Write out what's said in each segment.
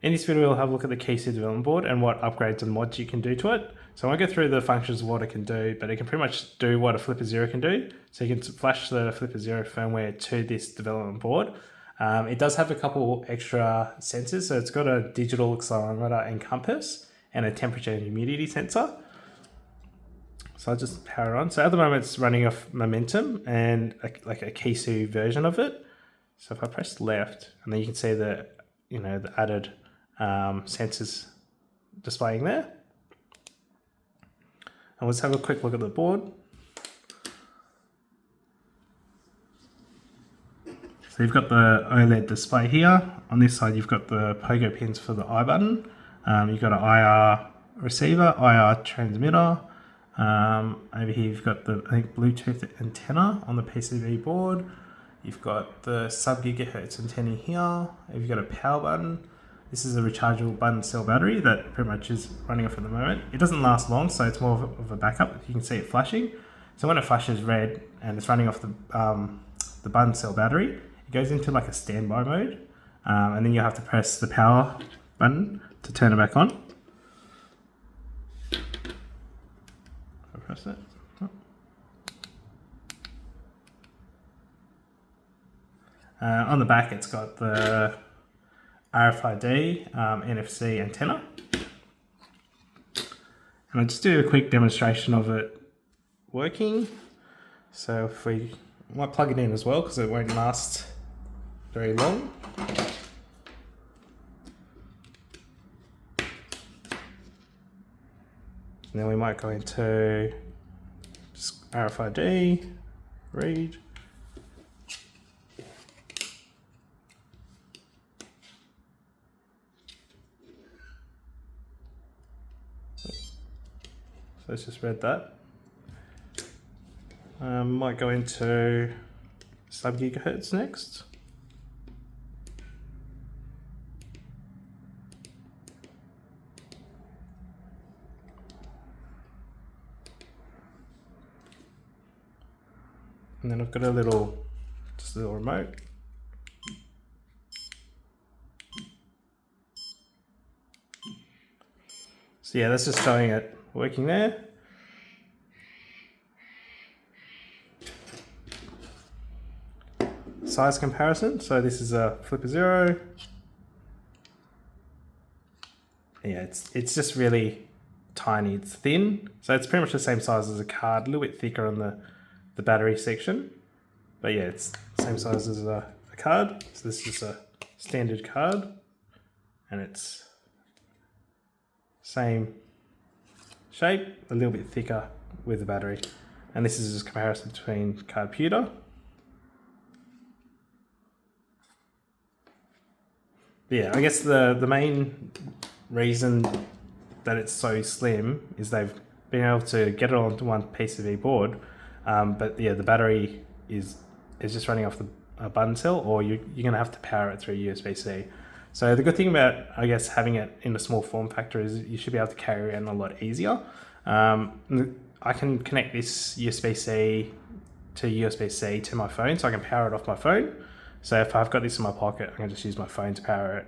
In this video, we'll have a look at the Kiisu development board and what upgrades and mods you can do to it. So I won't go through the functions of what it can do, but it can pretty much do what a Flipper Zero can do. So you can flash the Flipper Zero firmware to this development board. It does have a couple extra sensors. So it's got a digital accelerometer and compass and a temperature and humidity sensor. So I'll just power it on. So at the moment it's running off momentum and like a Kiisu version of it. So if I press left, and then you can see the added sensors displaying there. And let's have a quick look at the board. So you've got the OLED display here. On this side, you've got the pogo pins for the I button. You've got an IR receiver, IR transmitter. Over here, you've got the Bluetooth antenna on the PCB board. You've got the sub-gigahertz antenna here. You've got a power button. This is a rechargeable button cell battery that pretty much is running off at the moment. It doesn't last long, so it's more of a backup. You can see it flashing. So when it flashes red and it's running off the button cell battery, it goes into like a standby mode, and then you have to press the power button to turn it back on. I'll press it. On the back, it's got the RFID NFC antenna. And I'll just do a quick demonstration of it working. So if we might plug it in as well, because it won't last very long. And then we might go into just RFID, read. So let's just read that. Might go into sub-gigahertz next. And then I've got just a little remote. So yeah, that's just showing it working there. Size comparison. So this is a Flipper Zero. Yeah, it's just really tiny. It's thin. So it's pretty much the same size as a card, a little bit thicker on the battery section. But yeah, it's the same size as a card. So this is a standard card. And it's same shape, a little bit thicker with the battery. And this is just a comparison between card pewter. Yeah, I guess the main reason that it's so slim is they've been able to get it onto one PCB board, but yeah, the battery is just running off the button cell, or you're going to have to power it through USB-C. So the good thing about, I guess, having it in a small form factor is you should be able to carry it in a lot easier. I can connect this USB-C to USB-C to my phone, so I can power it off my phone. So if I've got this in my pocket, I can just use my phone to power it,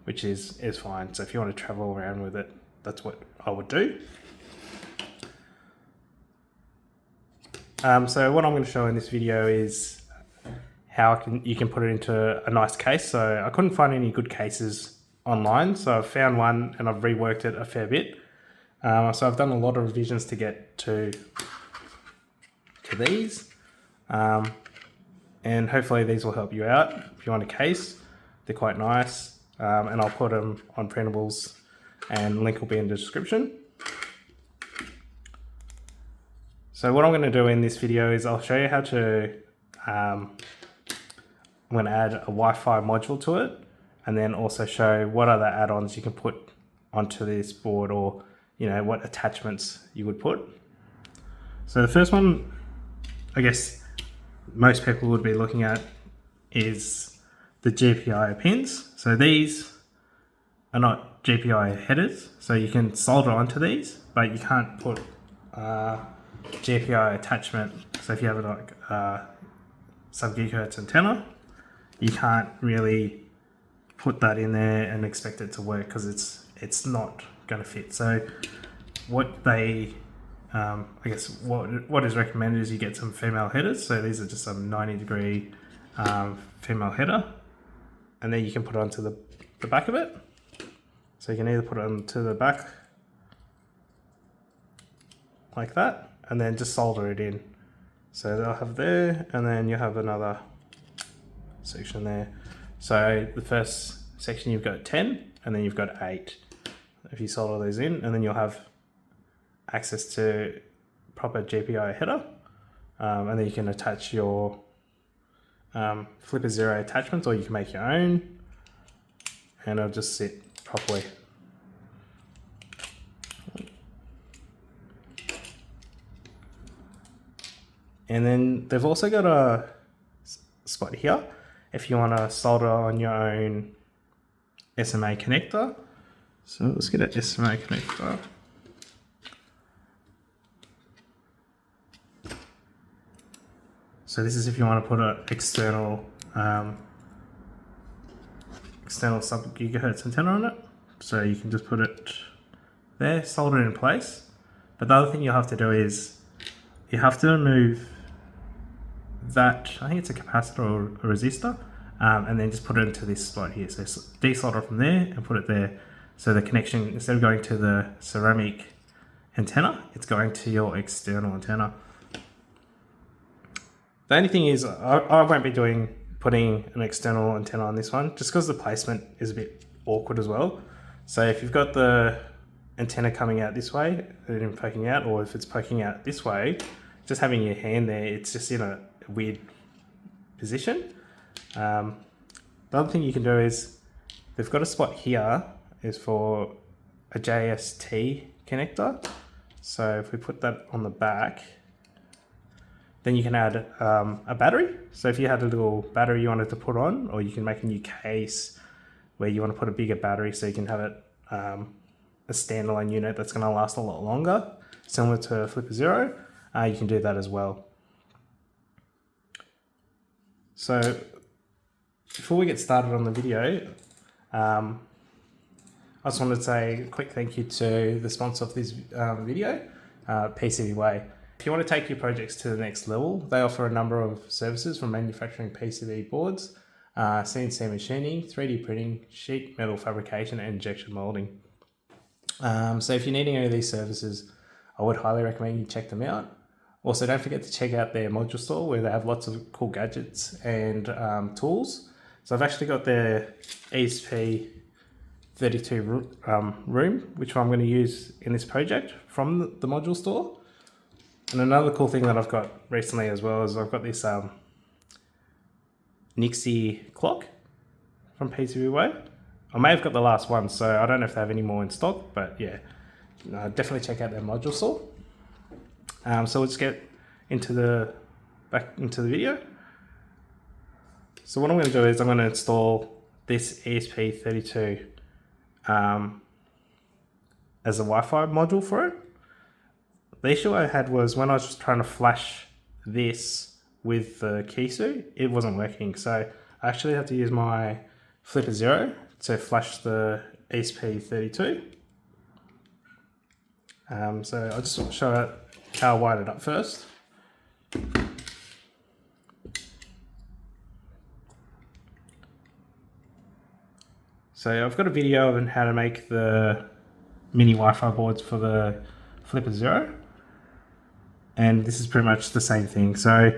which is fine. So if you want to travel around with it, that's what I would do. So what I'm going to show in this video is how you can put it into a nice case. So I couldn't find any good cases online, so I've found one and I've reworked it a fair bit. So I've done a lot of revisions to get to these. And hopefully these will help you out if you want a case. They're quite nice, and I'll put them on printables, and link will be in the description. So what I'm going to do in this video is I'll show you how to I'm going to add a Wi-Fi module to it, and then also show what other add-ons you can put onto this board, or what attachments you would put. So the first one, I guess most people would be looking at, is the GPIO pins. So these are not GPIO headers, so you can solder onto these, but you can't put GPIO attachment. So if you have a sub-gigahertz antenna, you can't really put that in there and expect it to work, because it's not going to fit. So what they I guess what is recommended is you get some female headers. So these are just some 90-degree female header, and then you can put it onto the back of it. So you can either put it onto the back like that, and then just solder it in. So they'll have there, and then you have another section there. So the first section you've got 10, and then you've got 8. If you solder those in, and then you'll have access to proper GPIO header, and then you can attach your Flipper Zero attachments, or you can make your own, and it'll just sit properly. And then they've also got a spot here if you want to solder on your own SMA connector. So let's get an SMA connector. So this is if you want to put an external sub-gigahertz antenna on it. So you can just put it there, solder it in place. But the other thing you'll have to do is you have to remove that, I think it's a capacitor or a resistor, and then just put it into this spot here. So desolder from there and put it there. So the connection, instead of going to the ceramic antenna, it's going to your external antenna. The only thing is I won't be putting an external antenna on this one, just because the placement is a bit awkward as well. So if you've got the antenna coming out this way and then poking out, or if it's poking out this way, just having your hand there, it's just in a weird position. The other thing you can do is, they've got a spot here is for a JST connector. So if we put that on the back, then you can add a battery. So if you had a little battery you wanted to put on, or you can make a new case where you want to put a bigger battery, so you can have it a standalone unit that's going to last a lot longer, similar to Flipper Zero, you can do that as well. So before we get started on the video, I just wanted to say a quick thank you to the sponsor of this video, PCB Way. If you want to take your projects to the next level, they offer a number of services from manufacturing PCB boards, CNC machining, 3D printing, sheet metal fabrication, and injection molding. So if you're needing any of these services, I would highly recommend you check them out. Also, don't forget to check out their module store, where they have lots of cool gadgets and tools. So I've actually got their ESP32 room, which I'm going to use in this project from the module store. And another cool thing that I've got recently as well is I've got this Nixie clock from PCB Way. I may have got the last one, so I don't know if they have any more in stock, but yeah, definitely check out their module store. So let's get back into the video. So what I'm going to do is I'm going to install this ESP32 as a Wi-Fi module for it. The issue I had was when I was trying to flash this with the Kiisu, it wasn't working. So I actually have to use my Flipper Zero to flash the ESP32. So I'll just show how I wired it up first. So I've got a video of how to make the mini Wi-Fi boards for the Flipper Zero. And this is pretty much the same thing. So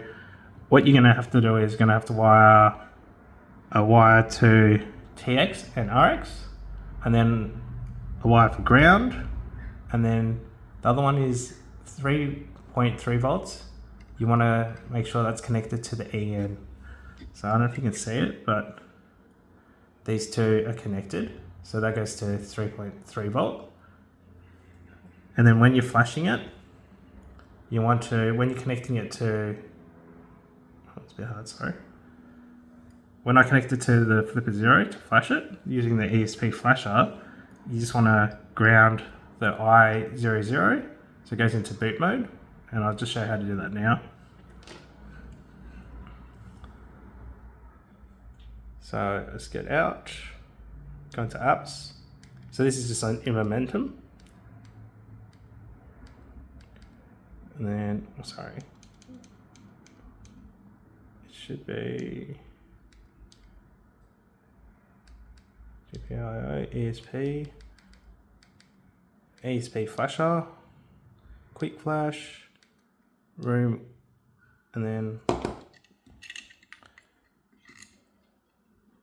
what you're going to have to do is you're going to have to wire a wire to TX and RX, and then a wire for ground, and then the other one is 3.3 volts. You want to make sure that's connected to the EN. So I don't know if you can see it, but these two are connected. So that goes to 3.3 volt. And then when you're flashing it, you want to, when you're connecting it to, oh, it's a bit hard, sorry. When I connect it to the Flipper Zero to flash it, using the ESP flasher, you just want to ground the I00, so it goes into boot mode, and I'll just show you how to do that now. So let's get out. go into apps. So this is just in momentum. And then, oh, sorry. It should be GPIO, ESP flasher, quick flash, room, and then,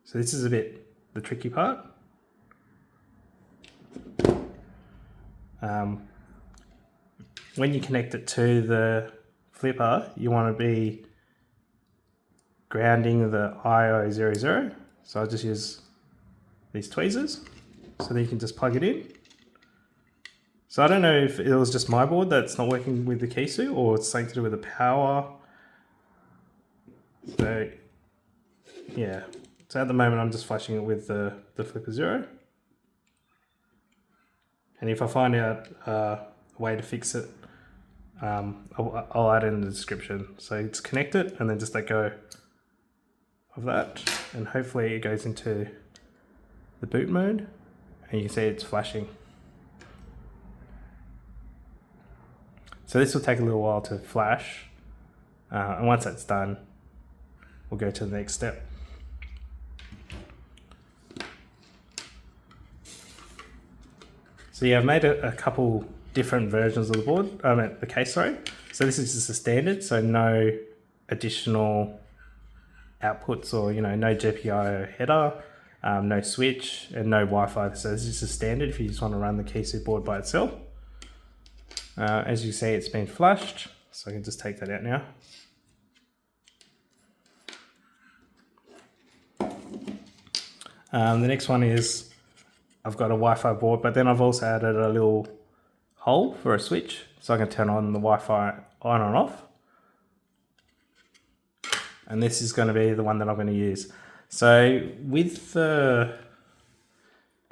so this is a bit the tricky part. When you connect it to the flipper, you want to be grounding the IO00. So I'll just use these tweezers. So then you can just plug it in. So I don't know if it was just my board that's not working with the Kiisu or it's something to do with the power. So yeah, so at the moment I'm just flashing it with the flipper 0. And if I find out a way to fix it, I'll add it in the description. So it's connected and then just let go of that. And hopefully it goes into the boot mode and you can see it's flashing. So this will take a little while to flash. And once that's done, we'll go to the next step. So yeah, I've made a couple different versions of the board, the case, sorry. So this is just a standard, so no additional outputs or, no GPIO header, no switch, and no Wi-Fi. So this is just a standard if you just want to run the Kiisu board by itself. As you see, it's been flashed, so I can just take that out now. The next one is, I've got a Wi-Fi board, but then I've also added a little hole for a switch, so I can turn on the Wi-Fi on and off. And this is going to be the one that I'm going to use. So with the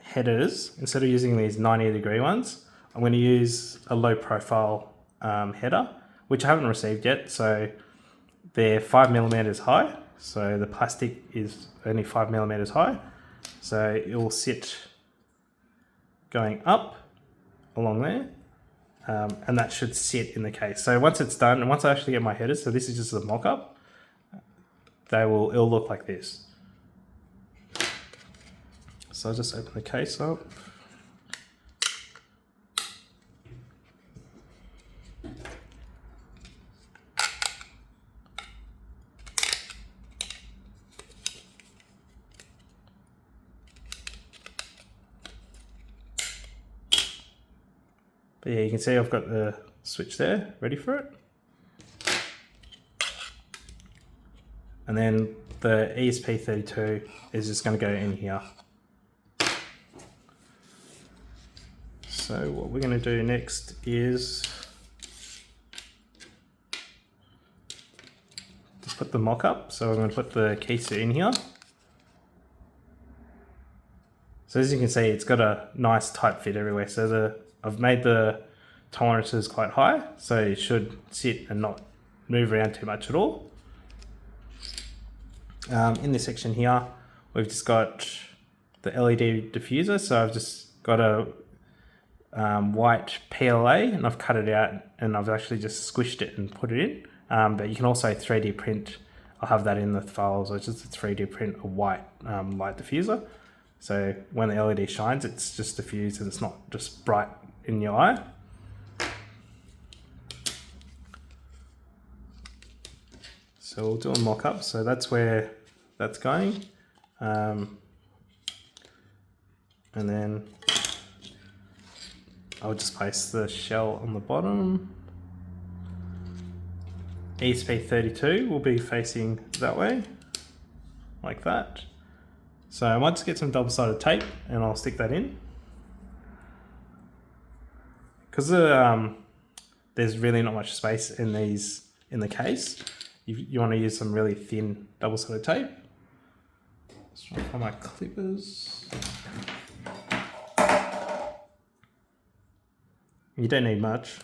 headers, instead of using these 90-degree ones, I'm going to use a low profile header, which I haven't received yet. So they're 5mm high. So the plastic is only 5mm high. So it will sit going up along there, and that should sit in the case. So once it's done, and once I actually get my headers, so this is just a mock-up, it'll look like this. So I'll just open the case up. But yeah, you can see I've got the switch there, ready for it. And then the ESP32 is just going to go in here. So what we're going to do next is just put the mock up. So I'm going to put the Kiisu in here. So as you can see, it's got a nice tight fit everywhere. So I've made the tolerances quite high, so it should sit and not move around too much at all. In this section here, we've just got the LED diffuser. So I've just got a white PLA and I've cut it out and I've actually just squished it and put it in. But you can also 3D print. I'll have that in the files. It's just a 3D print a white light diffuser. So when the LED shines, it's just diffused and it's not just bright in your eye. So we'll do a mock-up. So that's where that's going. And then I'll just place the shell on the bottom. ESP32 will be facing that way, like that. So I might just get some double-sided tape and I'll stick that in. Because there's really not much space in the case, you want to use some really thin double-sided tape. Let's try and find my clippers. You don't need much.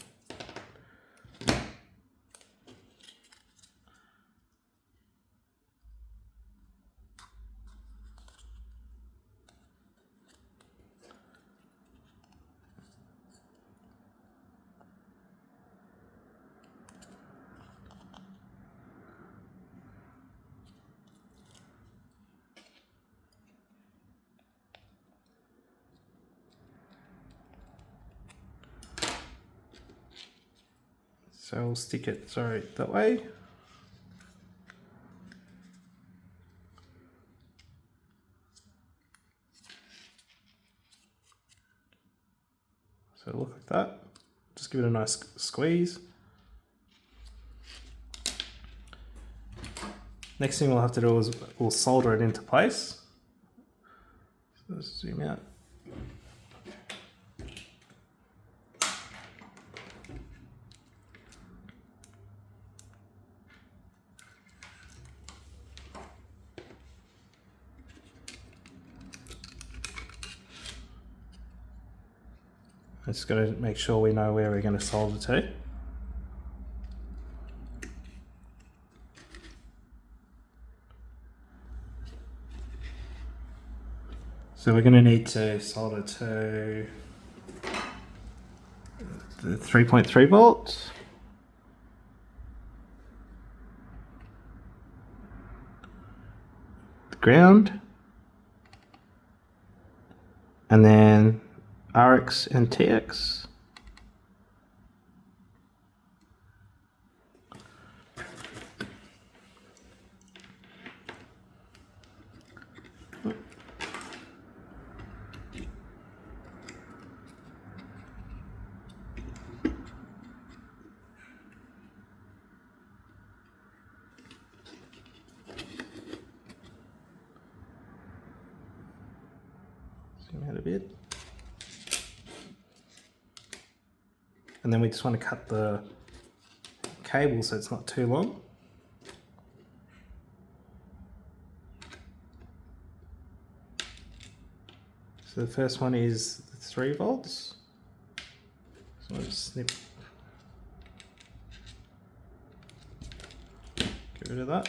So I'll stick it, that way. So look like that. Just give it a nice squeeze. Next thing we'll have to do is we'll solder it into place. So let's zoom out. Just got to make sure we know where we're going to solder to. So we're going to need to solder to the 3.3 volts. The ground. And then RX and TX. Zoom out a bit. And then we just want to cut the cable so it's not too long. So the first one is the 3 volts. So I'll just snip, get rid of that.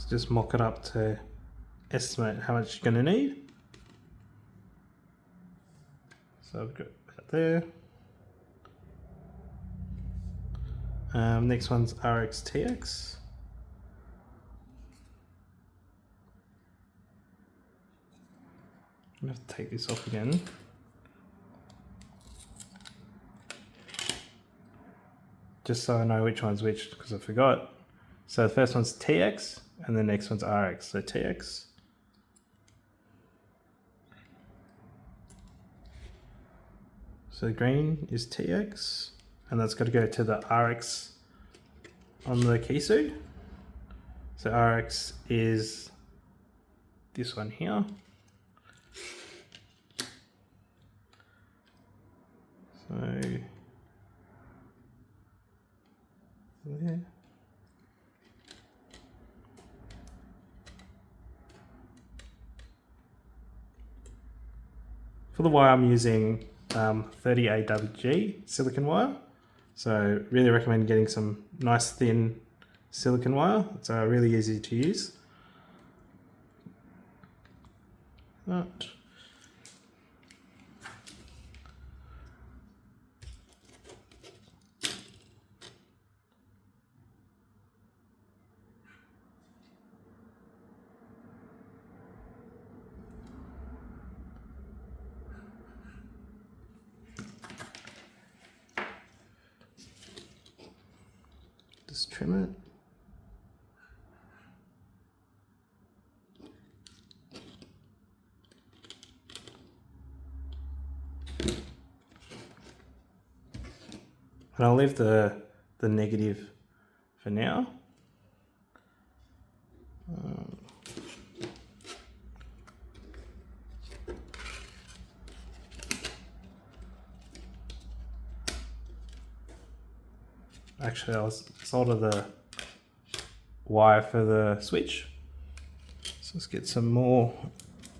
Just mock it up to estimate how much you're going to need. So I've got that there. Next one's RXTX. I'm going to have to take this off again. Just so I know which one's which, because I forgot. So the first one's TX and the next one's RX. So TX. So green is TX, and that's got to go to the RX on the Kiisu. So RX is this one here. So there. For the wire, I'm using 30AWG silicone wire. So really recommend getting some nice thin silicone wire. It's really easy to use. That. Just trim it. And I'll leave the negative for now. Actually, I'll solder the wire for the switch. So let's get some more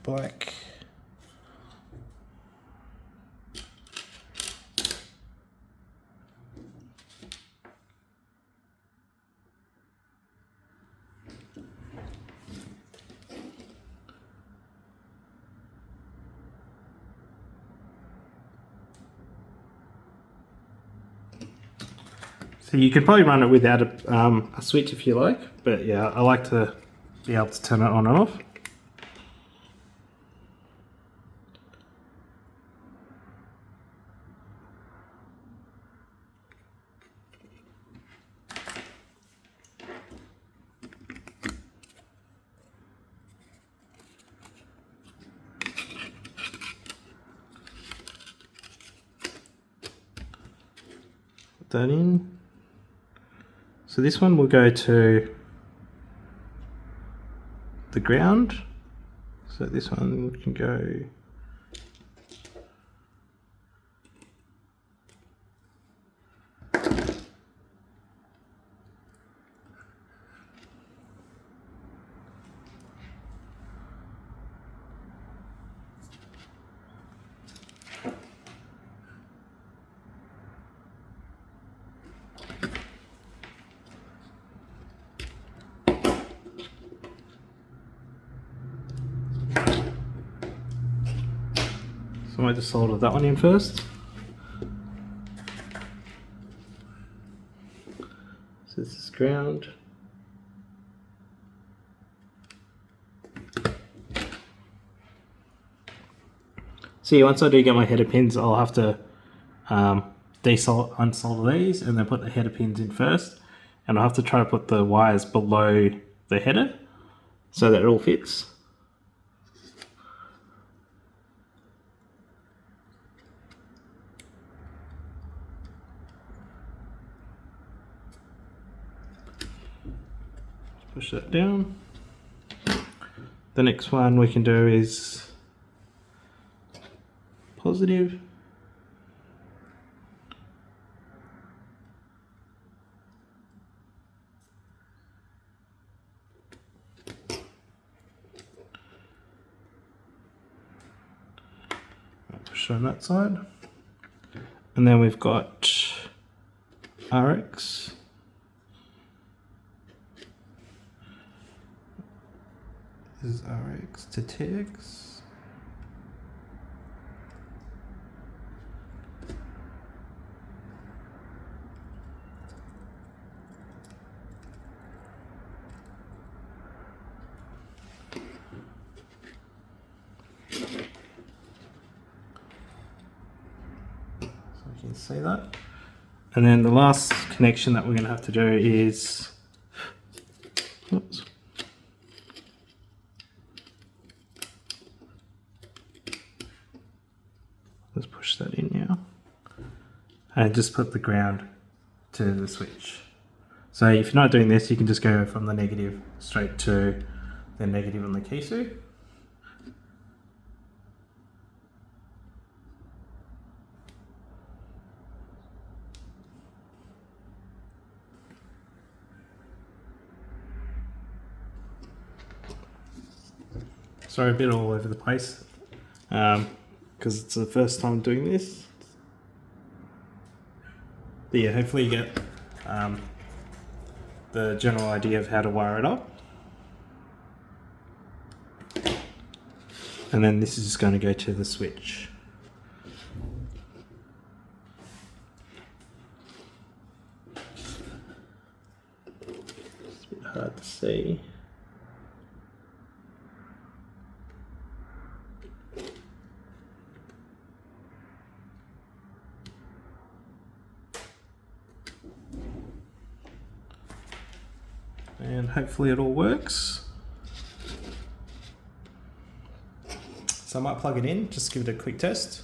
black. So you could probably run it without a switch if you like, but yeah, I like to be able to turn it on and off. Put that in. So this one will go to the ground. So this one can go So I might just solder that one in first. So this is ground. See, once I do get my header pins, I'll have to unsolder these and then put the header pins in first. And I'll have to try to put the wires below the header so that it all fits. Push that down. The next one we can do is positive. Push on that side. And then we've got RX. This is RX to TX. So you can see that. And then the last connection that we're going to have to do is, oops. Let's push that in now. And just put the ground to the switch. So if you're not doing this, you can just go from the negative straight to the negative on the Kiisu. Sorry, a bit all over the place. Because it's the first time doing this. But yeah, hopefully you get the general idea of how to wire it up. And then this is just going to go to the switch. It's a bit hard to see. And hopefully it all works. So I might plug it in, just give it a quick test.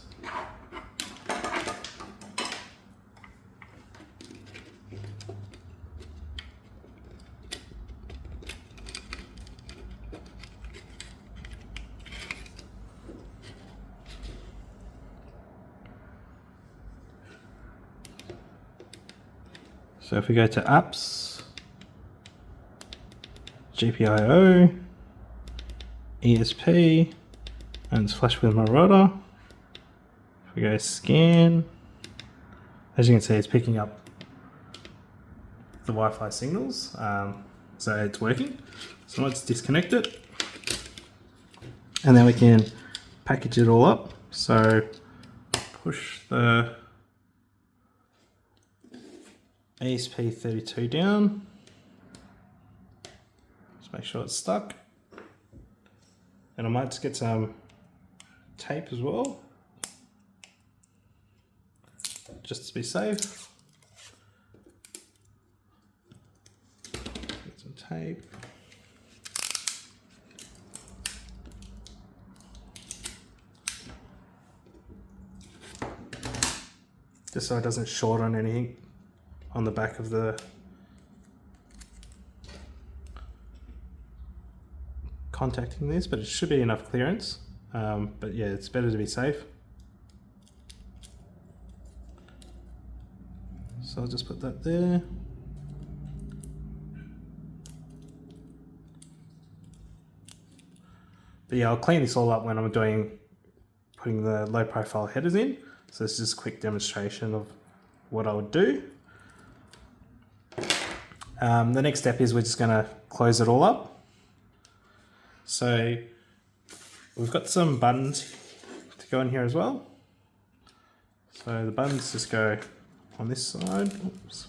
So if we go to apps, GPIO, ESP, and it's flash with my router. If we go scan, as you can see, it's picking up the Wi-Fi signals, so it's working. So let's disconnect it, and then we can package it all up. So push the ESP32 down. Just make sure it's stuck. And I might just get some tape as well, just to be safe. Get some tape. Just so it doesn't short on anything on the back of the contacting this, but it should be enough clearance. But yeah, it's better to be safe. So I'll just put that there. But yeah, I'll clean this all up when I'm putting the low profile headers in. So this is just a quick demonstration of what I would do. The next step is we're just going to close it all up. So we've got some buttons to go in here as well. So the buttons just go on this side. Oops.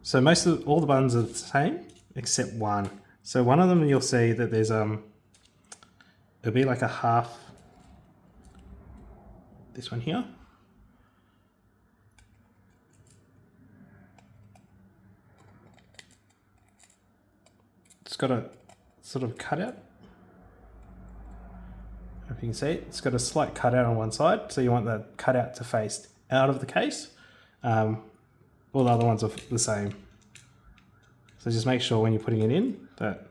So all the buttons are the same except one. So one of them you'll see that there's it'll be like a half, this one here. It's got a sort of cutout. If you can see it, it's got a slight cutout on one side, so you want the cutout to face out of the case. All the other ones are the same. So just make sure when you're putting it in that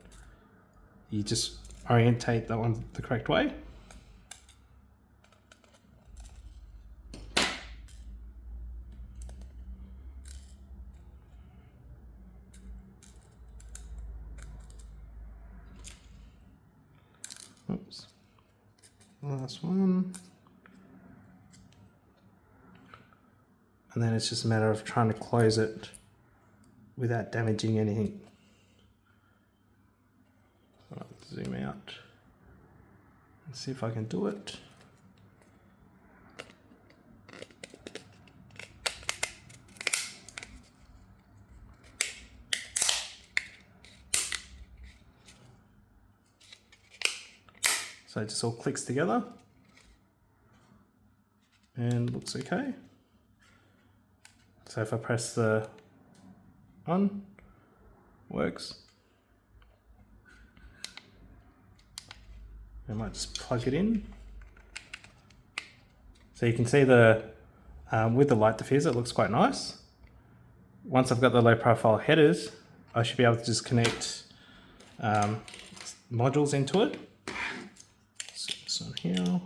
you just orientate that one the correct way. Oops. Last one. And then it's just a matter of trying to close it without damaging anything. I'll zoom out and see if I can do it. So it just all clicks together and looks okay. So if I press the on, works. I might just plug it in. So you can see the with the light diffuser, it looks quite nice. Once I've got the low profile headers, I should be able to just connect modules into it. So this one here.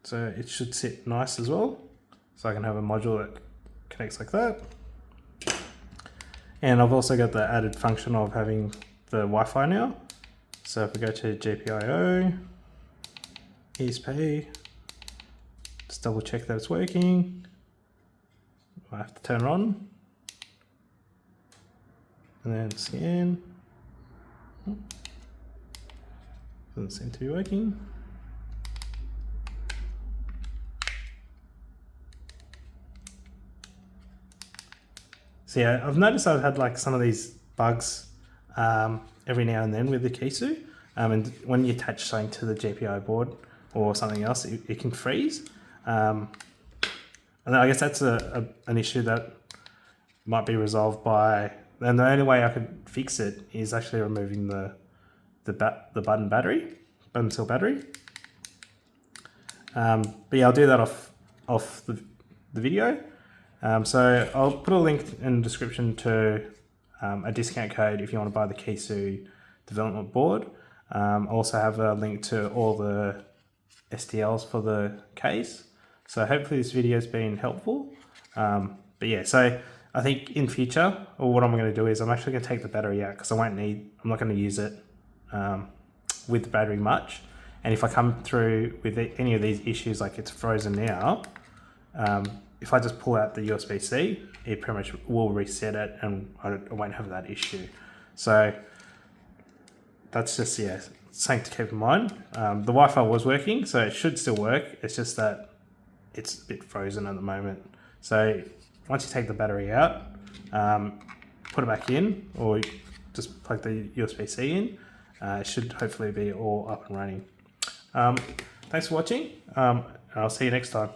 So it should sit nice as well. So I can have a module that connects like that. And I've also got the added function of having the Wi-Fi now. So if we go to GPIO, ESP, just double check that it's working. I have to turn it on. And then scan. Doesn't seem to be working. So yeah, I've noticed I've had like some of these bugs every now and then with the Kiisu. And when you attach something to the GPIO board or something else, it can freeze. And I guess that's an issue that might be resolved by, and the only way I could fix it is actually removing the button cell battery. But yeah, I'll do that off the video. So I'll put a link in the description to a discount code if you want to buy the Kiisu development board. I also have a link to all the STLs for the case. So hopefully this video has been helpful. But yeah, so I think in future, or what I'm going to do is I'm actually going to take the battery out because I'm not going to use it with the battery much. And if I come through with any of these issues, like it's frozen now, if I just pull out the USB-C, it pretty much will reset it and I won't have that issue. So that's just, yeah, something to keep in mind. The Wi-Fi was working, so it should still work. It's just that it's a bit frozen at the moment. So once you take the battery out, put it back in, or just plug the USB-C in, it should hopefully be all up and running. Thanks for watching. I'll see you next time.